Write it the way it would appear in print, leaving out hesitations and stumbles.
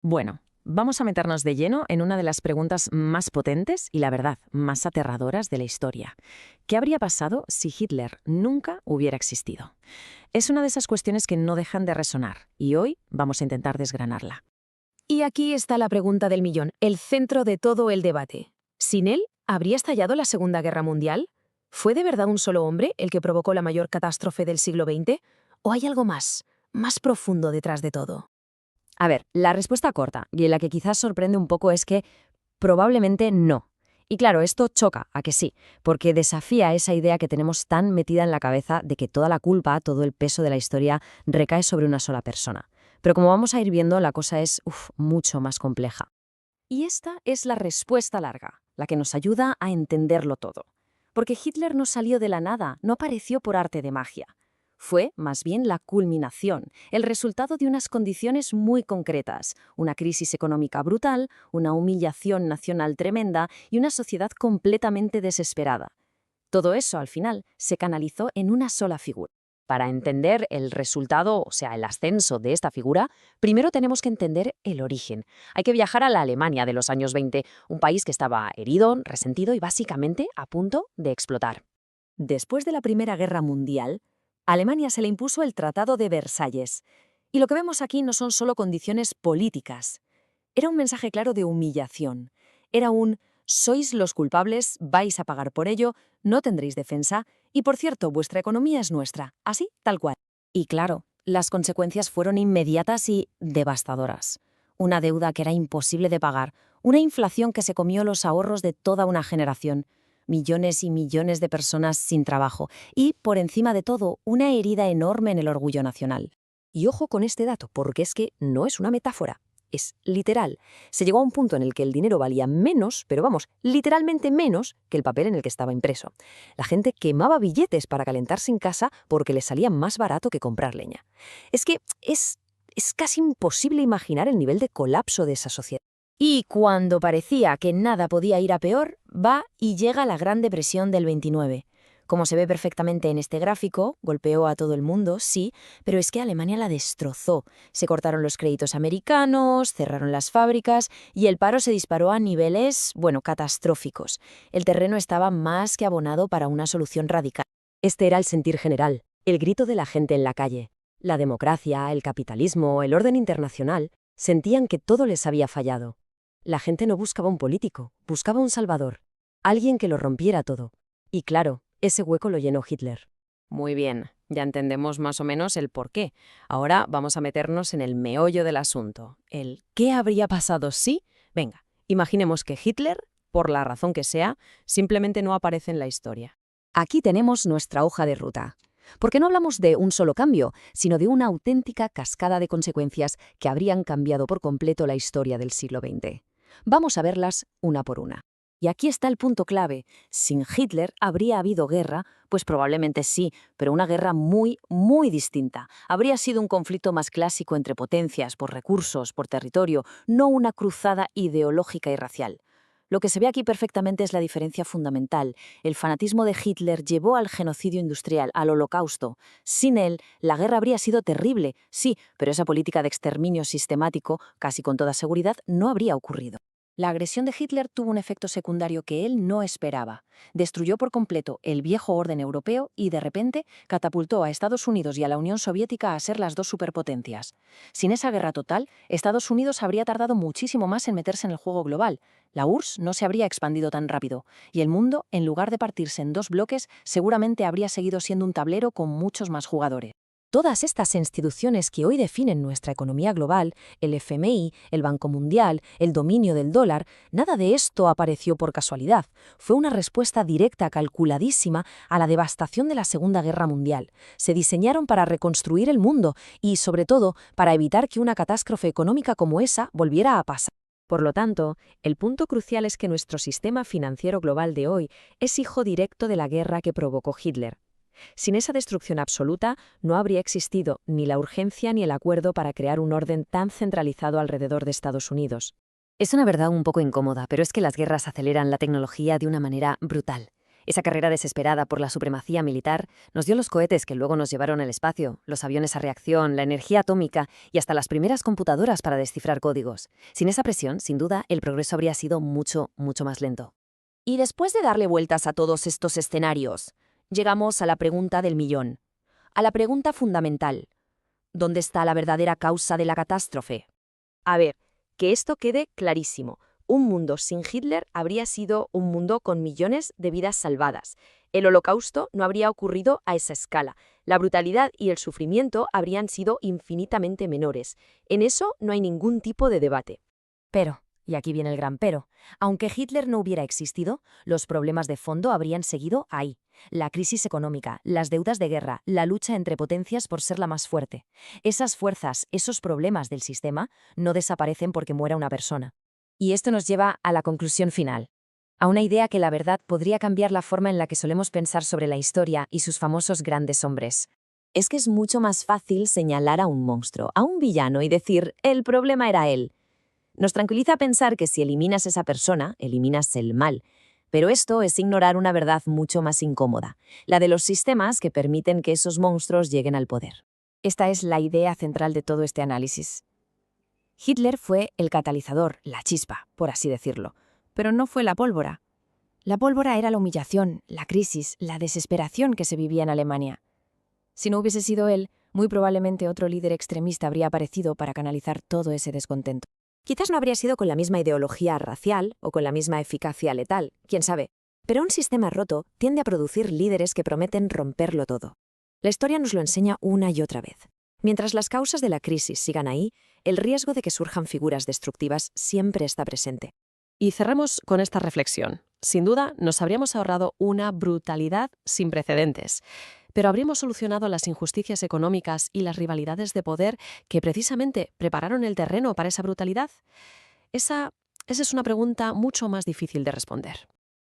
Bueno, vamos a meternos de lleno en una de las preguntas más potentes y, la verdad, más aterradoras de la historia. ¿Qué habría pasado si Hitler nunca hubiera existido? Es una de esas cuestiones que no dejan de resonar y hoy vamos a intentar desgranarla. Y aquí está la pregunta del millón, el centro de todo el debate. ¿Sin él habría estallado la Segunda Guerra Mundial? ¿Fue de verdad un solo hombre el que provocó la mayor catástrofe del siglo XX? ¿O hay algo más profundo detrás de todo? A ver, la respuesta corta, y en la que quizás sorprende un poco, es que probablemente no. Y claro, esto choca, a que sí, porque desafía esa idea que tenemos tan metida en la cabeza de que toda la culpa, todo el peso de la historia recae sobre una sola persona. Pero como vamos a ir viendo, la cosa es mucho más compleja. Y esta es la respuesta larga, la que nos ayuda a entenderlo todo. Porque Hitler no salió de la nada, no apareció por arte de magia. Fue, más bien, la culminación, el resultado de unas condiciones muy concretas, una crisis económica brutal, una humillación nacional tremenda y una sociedad completamente desesperada. Todo eso, al final, se canalizó en una sola figura. Para entender el resultado, o sea, el ascenso de esta figura, primero tenemos que entender el origen. Hay que viajar a la Alemania de los años 20, un país que estaba herido, resentido y básicamente a punto de explotar. Después de la Primera Guerra Mundial, a Alemania se le impuso el Tratado de Versalles. Y lo que vemos aquí no son solo condiciones políticas. Era un mensaje claro de humillación. Era un «sois los culpables, vais a pagar por ello, no tendréis defensa, y por cierto, vuestra economía es nuestra», así, tal cual. Y claro, las consecuencias fueron inmediatas y devastadoras. Una deuda que era imposible de pagar, una inflación que se comió los ahorros de toda una generación, millones y millones de personas sin trabajo y, por encima de todo, una herida enorme en el orgullo nacional. Y ojo con este dato, porque es que no es una metáfora, es literal. Se llegó a un punto en el que el dinero valía menos, pero vamos, literalmente menos que el papel en el que estaba impreso. La gente quemaba billetes para calentarse en casa porque les salía más barato que comprar leña. Es que es casi imposible imaginar el nivel de colapso de esa sociedad. Y cuando parecía que nada podía ir a peor, va y llega la Gran Depresión del 29. Como se ve perfectamente en este gráfico, golpeó a todo el mundo, sí, pero es que Alemania la destrozó. Se cortaron los créditos americanos, cerraron las fábricas y el paro se disparó a niveles, catastróficos. El terreno estaba más que abonado para una solución radical. Este era el sentir general, el grito de la gente en la calle. La democracia, el capitalismo, el orden internacional, sentían que todo les había fallado. La gente no buscaba un político, buscaba un salvador, alguien que lo rompiera todo. Y claro, ese hueco lo llenó Hitler. Muy bien, ya entendemos más o menos el por qué. Ahora vamos a meternos en el meollo del asunto. El ¿qué habría pasado si? Venga, imaginemos que Hitler, por la razón que sea, simplemente no aparece en la historia. Aquí tenemos nuestra hoja de ruta. Porque no hablamos de un solo cambio, sino de una auténtica cascada de consecuencias que habrían cambiado por completo la historia del siglo XX. Vamos a verlas una por una. Y aquí está el punto clave. ¿Sin Hitler habría habido guerra? Pues probablemente sí, pero una guerra muy distinta. Habría sido un conflicto más clásico entre potencias, por recursos, por territorio, no una cruzada ideológica y racial. Lo que se ve aquí perfectamente es la diferencia fundamental. El fanatismo de Hitler llevó al genocidio industrial, al holocausto. Sin él, la guerra habría sido terrible, sí, pero esa política de exterminio sistemático, casi con toda seguridad, no habría ocurrido. La agresión de Hitler tuvo un efecto secundario que él no esperaba. Destruyó por completo el viejo orden europeo y, de repente, catapultó a Estados Unidos y a la Unión Soviética a ser las dos superpotencias. Sin esa guerra total, Estados Unidos habría tardado muchísimo más en meterse en el juego global. La URSS no se habría expandido tan rápido, y el mundo, en lugar de partirse en dos bloques, seguramente habría seguido siendo un tablero con muchos más jugadores. Todas estas instituciones que hoy definen nuestra economía global, el FMI, el Banco Mundial, el dominio del dólar, nada de esto apareció por casualidad. Fue una respuesta directa, calculadísima, a la devastación de la Segunda Guerra Mundial. Se diseñaron para reconstruir el mundo y, sobre todo, para evitar que una catástrofe económica como esa volviera a pasar. Por lo tanto, el punto crucial es que nuestro sistema financiero global de hoy es hijo directo de la guerra que provocó Hitler. Sin esa destrucción absoluta, no habría existido ni la urgencia ni el acuerdo para crear un orden tan centralizado alrededor de Estados Unidos. Es una verdad un poco incómoda, pero es que las guerras aceleran la tecnología de una manera brutal. Esa carrera desesperada por la supremacía militar nos dio los cohetes que luego nos llevaron al espacio, los aviones a reacción, la energía atómica y hasta las primeras computadoras para descifrar códigos. Sin esa presión, sin duda, el progreso habría sido mucho, mucho más lento. Y después de darle vueltas a todos estos escenarios, llegamos a la pregunta del millón, a la pregunta fundamental. ¿Dónde está la verdadera causa de la catástrofe? A ver, que esto quede clarísimo. Un mundo sin Hitler habría sido un mundo con millones de vidas salvadas. El Holocausto no habría ocurrido a esa escala. La brutalidad y el sufrimiento habrían sido infinitamente menores. En eso no hay ningún tipo de debate. Pero, y aquí viene el gran pero, aunque Hitler no hubiera existido, los problemas de fondo habrían seguido ahí. La crisis económica, las deudas de guerra, la lucha entre potencias por ser la más fuerte. Esas fuerzas, esos problemas del sistema, no desaparecen porque muera una persona. Y esto nos lleva a la conclusión final, a una idea que la verdad podría cambiar la forma en la que solemos pensar sobre la historia y sus famosos grandes hombres. Es que es mucho más fácil señalar a un monstruo, a un villano y decir, el problema era él. Nos tranquiliza pensar que si eliminas esa persona, eliminas el mal. Pero esto es ignorar una verdad mucho más incómoda, la de los sistemas que permiten que esos monstruos lleguen al poder. Esta es la idea central de todo este análisis. Hitler fue el catalizador, la chispa, por así decirlo, pero no fue la pólvora. La pólvora era la humillación, la crisis, la desesperación que se vivía en Alemania. Si no hubiese sido él, muy probablemente otro líder extremista habría aparecido para canalizar todo ese descontento. Quizás no habría sido con la misma ideología racial o con la misma eficacia letal, quién sabe, pero un sistema roto tiende a producir líderes que prometen romperlo todo. La historia nos lo enseña una y otra vez. Mientras las causas de la crisis sigan ahí, el riesgo de que surjan figuras destructivas siempre está presente. Y cerramos con esta reflexión. Sin duda, nos habríamos ahorrado una brutalidad sin precedentes, pero habríamos solucionado las injusticias económicas y las rivalidades de poder que precisamente prepararon el terreno para esa brutalidad. Esa es una pregunta mucho más difícil de responder.